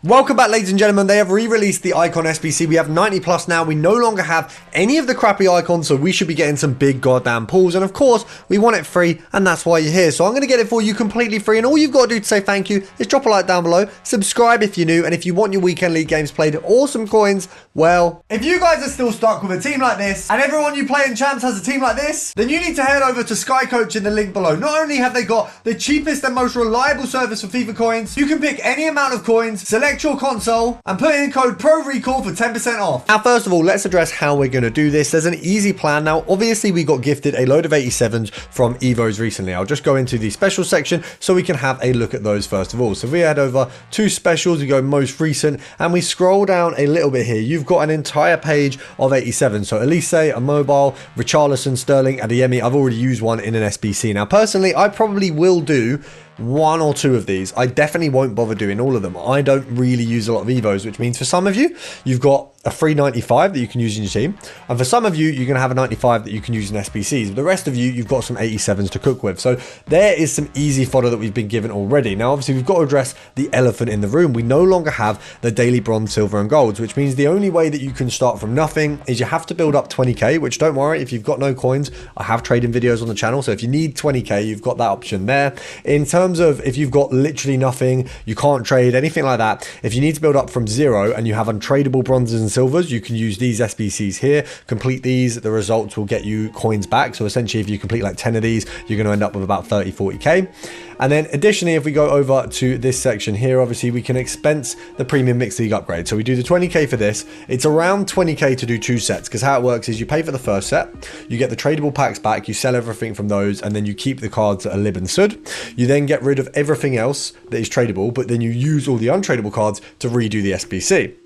Welcome back, ladies and gentlemen. They have re-released the Icon SBC. We have 90 plus now. We no longer have any of the crappy icons, so we should be getting some big goddamn pulls. And of course, we want it free, and that's why you're here. So I'm going to get it for you completely free, and all you've got to do to say thank you is drop a like down below, subscribe if you're new, and if you want your weekend league games played or some coins, well, if you guys are still stuck with a team like this, and everyone you play in champs has a team like this, then you need to head over to Sky Coach in the link below. Not only have they got the cheapest and most reliable service for FIFA coins, you can pick any amount of coins, select your console, and put in code PRORECALL for 10% off. Now, first of all, let's address how we're going to do this. There's an easy plan. Now, obviously, we got gifted a load of 87s from Evos recently. I'll just go into the special section so we can have a look at those first of all. So if we head over to specials, we go most recent, and we scroll down a little bit here. You've got an entire page of 87. So Elise, a mobile, Richarlison, Sterling, Adeyemi. I've already used one in an SBC. Now, personally, I probably will do one or two of these. I definitely won't bother doing all of them. I don't really use a lot of Evos, which means for some of you, you've got a free 95 that you can use in your team. And for some of you, you're going to have a 95 that you can use in SBCs. But the rest of you, you've got some 87s to cook with. So there is some easy fodder that we've been given already. Now, obviously, we've got to address the elephant in the room. We no longer have the daily bronze, silver, and golds, which means the only way that you can start from nothing is you have to build up 20k, which don't worry, if you've got no coins, I have trading videos on the channel. So if you need 20k, you've got that option there. In terms of if you've got literally nothing, you can't trade, anything like that, if you need to build up from 0 and you have untradeable bronzes and silvers, you can use these SBCs here, complete these, the results will get you coins back. So essentially, if you complete like 10 of these, you're going to end up with about 30-40k. And then additionally, if we go over to this section here, obviously we can expense the premium mixed league upgrade. So we do the 20k for this. It's around 20k to do 2 sets, because how it works is you pay for the first set, you get the tradable packs back, you sell everything from those, and then you keep the cards that are lib and sud. You then get rid of everything else that is tradable, but then you use all the untradable cards to redo the SBC.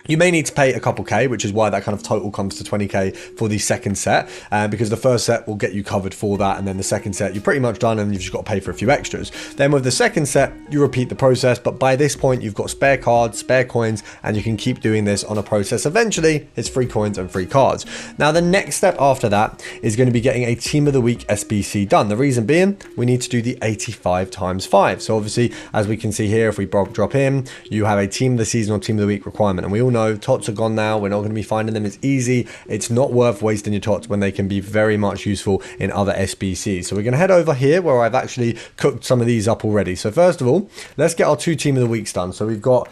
You may need to pay a couple K, which is why that kind of total comes to 20k for the second set, because the first set will get you covered for that, and then the second set you're pretty much done and you've just got to pay for a few extras. Then with the second set, you repeat the process, but by this point you've got spare cards, spare coins, and you can keep doing this on a process. Eventually, it's free coins and free cards. Now, the next step after that is going to be getting a Team of the Week SBC done. The reason being, we need to do the 85 times 5. So obviously, as we can see here, if we drop in, you have a Team of the Season or Team of the Week requirement, and we all know tots are gone now. We're not going to be finding them. It's easy. It's not worth wasting your tots when they can be very much useful in other SBCs. So we're going to head over here where I've actually cooked some of these up already. So first of all, let's get our 2 Team of the Weeks done. So we've got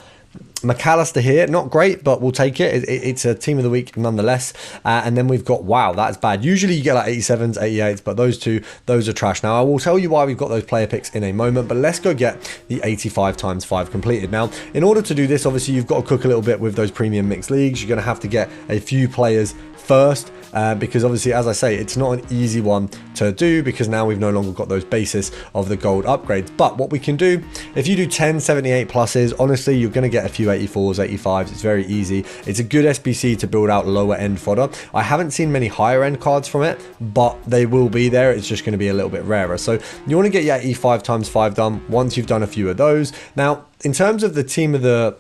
McAllister here, not great, but we'll take it. It's a Team of the Week nonetheless. And then we've got, wow, that's bad. Usually you get like 87s, 88s, but those two, those are trash. Now, I will tell you why we've got those player picks in a moment, but let's go get the 85 times 5 completed. Now, in order to do this, obviously, you've got to cook a little bit with those premium mixed leagues. You're going to have to get a few players first, because obviously, as I say, it's not an easy one to do because now we've no longer got those basis of the gold upgrades. But what we can do, if you do 10 78 pluses, honestly, you're going to get a few 84s, 85s. It's very easy. It's a good SBC to build out lower end fodder. I haven't seen many higher end cards from it, but they will be there. It's just going to be a little bit rarer. So you want to get your 85 times 5 done once you've done a few of those. Now, in terms of the team of the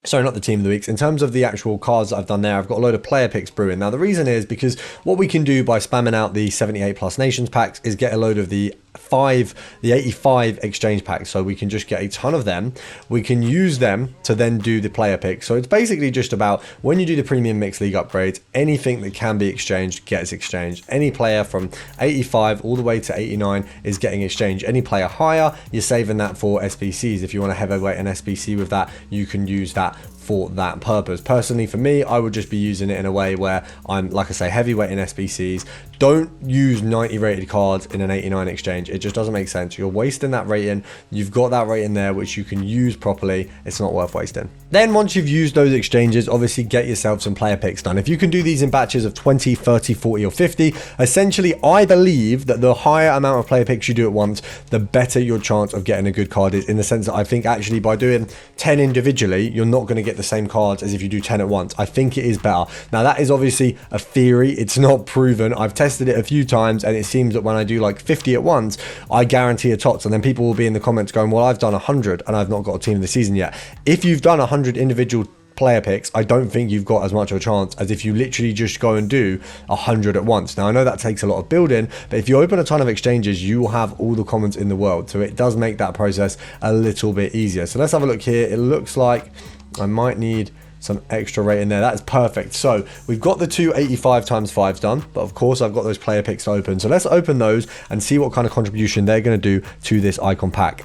Sorry, not the Team of the Weeks. In terms of the actual cards that I've done there, I've got a load of player picks brewing. Now, the reason is because what we can do by spamming out the 78 plus nations packs is get a load of the 85 exchange packs. So we can just get a ton of them. We can use them to then do the player picks. So it's basically just about when you do the premium mixed league upgrades, anything that can be exchanged gets exchanged. Any player from 85 all the way to 89 is getting exchanged. Any player higher, you're saving that for SBCs. If you want to heavyweight an SBC with that, you can use that for that purpose. Personally, for me, I would just be using it in a way where I'm, like I say, heavyweight in SBCs. Don't use 90 rated cards in an 89 exchange. It just doesn't make sense. You're wasting that rating. You've got that rating there, which you can use properly. It's not worth wasting. Then once you've used those exchanges, obviously get yourself some player picks done. If you can do these in batches of 20, 30, 40, or 50, essentially, I believe that the higher amount of player picks you do at once, the better your chance of getting a good card is, in the sense that I think actually by doing 10 individually, you're not going to get the same cards as if you do 10 at once. I think it is better. Now, that is obviously a theory. It's not proven. I've tested it a few times, and it seems that when I do like 50 at once, I guarantee a tots, and then people will be in the comments going, well, I've done 100 and I've not got a Team of the Season yet. If you've done 100 individual player picks, I don't think you've got as much of a chance as if you literally just go and do 100 at once. Now I know that takes a lot of building, but if you open a ton of exchanges, you will have all the commons in the world, so it does make that process a little bit easier. So let's have a look here. It looks like I might need some extra rate in there. That's perfect. So we've got the 285 times 5s done, but of course I've got those player picks to open, so let's open those and see what kind of contribution they're going to do to this icon pack.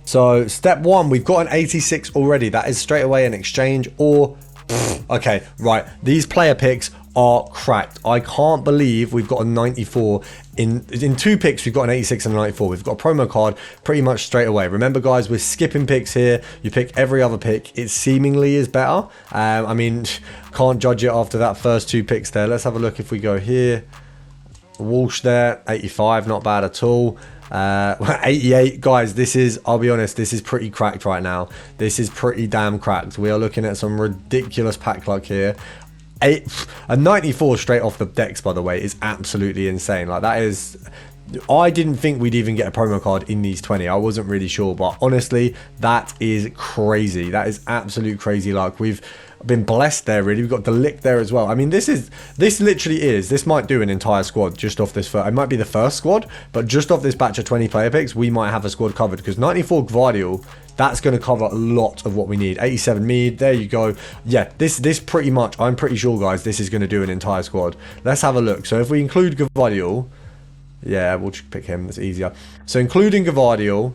So step 1, we've got an 86 already. That is straight away an exchange or okay, right, these player picks are cracked. I can't believe we've got a 94 in 2 picks. We've got an 86 and a 94. We've got a promo card pretty much straight away. Remember guys, we're skipping picks here. You pick every other pick. It seemingly is better. I mean, can't judge it after that first 2 picks there. Let's have a look if we go here. Walsh there, 85, not bad at all. 88, guys, this is, I'll be honest, this is pretty cracked right now. This is pretty damn cracked. We are looking at some ridiculous pack luck here. A 94 straight off the decks, by the way, is absolutely insane. Like, that is, I didn't think we'd even get a promo card in these 20. I wasn't really sure, but honestly, that is crazy. That is absolute crazy luck. We've been blessed there, really. We've got the lick there as well. I mean, this literally is, this might do an entire squad just off this first. It might be the first squad, but just off this batch of 20 player picks, we might have a squad covered, because 94 Gvardiol, that's going to cover a lot of what we need. 87 Mead, there you go. Yeah, this pretty much, I'm pretty sure, guys, this is going to do an entire squad. Let's have a look. So if we include Gvardiol, yeah, we'll just pick him, it's easier. So including Gvardiol,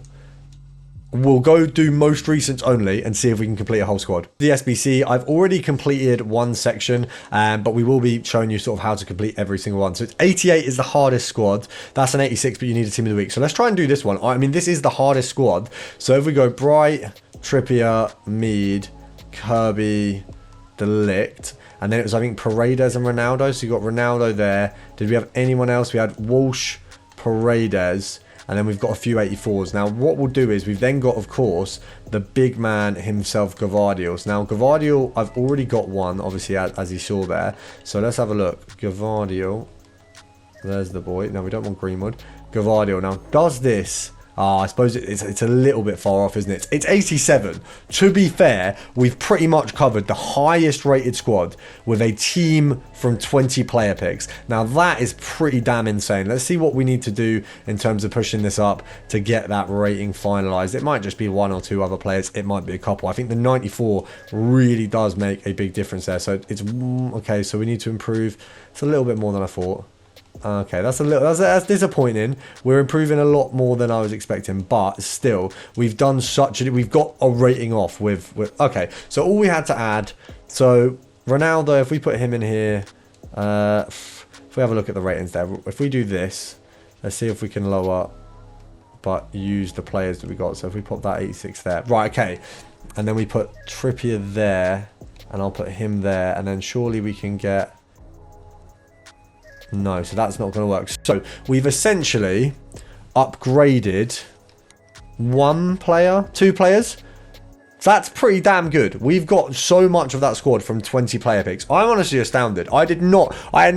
we'll go do most recent only and see if we can complete a whole squad. The SBC, I've already completed one section, but we will be showing you sort of how to complete every single one. So it's 88 is the hardest squad. That's an 86, but you need a team of the week. So let's try and do this one. I mean, this is the hardest squad. So if we go Bright, Trippier, Mead, Kirby, Delict, and then it was, I think, Paredes and Ronaldo. So you got Ronaldo there. Did we have anyone else? We had Walsh, Paredes, and then we've got a few 84s. Now, what we'll do is we've then got, of course, the big man himself, Gvardiol. So now, Gvardiol, I've already got one, obviously, as you saw there. So let's have a look. Gvardiol. There's the boy. Now, we don't want Greenwood. Gvardiol. Now, does this... I suppose it's a little bit far off, isn't it? It's 87. To be fair, we've pretty much covered the highest rated squad with a team from 20 player picks. Now, that is pretty damn insane. Let's see what we need to do in terms of pushing this up to get that rating finalized. It might just be 1 or 2 other players. It might be a couple. I think the 94 really does make a big difference there. So it's okay. So we need to improve. It's a little bit more than I thought. Okay, that's disappointing. We're improving a lot more than I was expecting, but still, we've got a rating off with okay. So all we had to add, so Ronaldo, if we put him in here, if we have a look at the ratings there, if we do this, let's see if we can lower, but use the players that we got. So if we put that 86 there, right? Okay, and then we put Trippier there, and I'll put him there, and then surely we can get. No, so that's not going to work. So we've essentially upgraded 1 player, 2 players. That's pretty damn good. We've got so much of that squad from 20 player picks. I'm honestly astounded. I had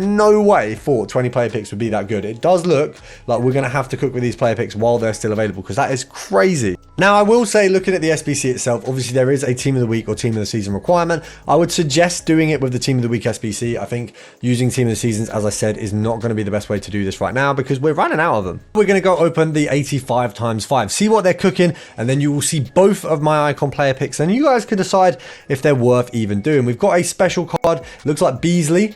no way thought 20 player picks would be that good. It does look like we're going to have to cook with these player picks while they're still available, because that is crazy. Now, I will say, looking at the SBC itself, obviously there is a team of the week or team of the season requirement. I would suggest doing it with the team of the week SBC. I think using team of the seasons, as I said, is not going to be the best way to do this right now, because we're running out of them. We're going to go open the 85 times 5, see what they're cooking, and then you will see both of my icon player picks, and you guys can decide if they're worth even doing. We've got a special card. Looks like Beasley.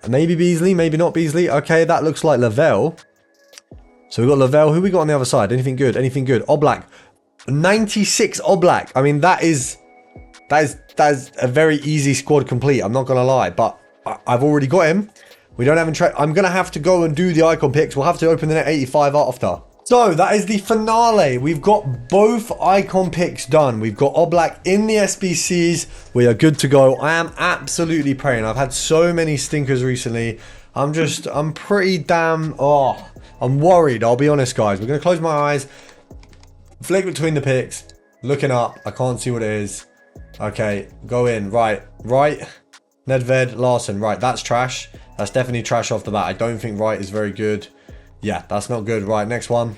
Maybe Beasley, maybe not Beasley. Okay, that looks like Lavelle. So we've got Lavelle. Who we got on the other side? Anything good? Anything good? Oblak. 96 Oblak. I mean, that is a very easy squad complete. I'm not going to lie, but I've already got him. We don't have him. I'm going to have to go and do the icon picks. We'll have to open the net 85 after. So that is the finale. We've got both icon picks done. We've got Oblak in the SBCs. We are good to go. I am absolutely praying. I've had so many stinkers recently. I'm pretty damn, I'm worried. I'll be honest, guys. We're going to close my eyes, flick between the picks, looking up. I can't see what it is. Okay, go in. Right. Nedved, Larson. Right, that's trash. That's definitely trash off the bat. I don't think right is very good. Yeah, that's not good. Right, next one.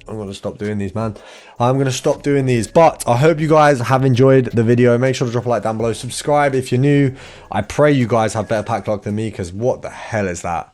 I'm going to stop doing these, man. I'm going to stop doing these. But I hope you guys have enjoyed the video. Make sure to drop a like down below. Subscribe if you're new. I pray you guys have better pack luck than me, because what the hell is that?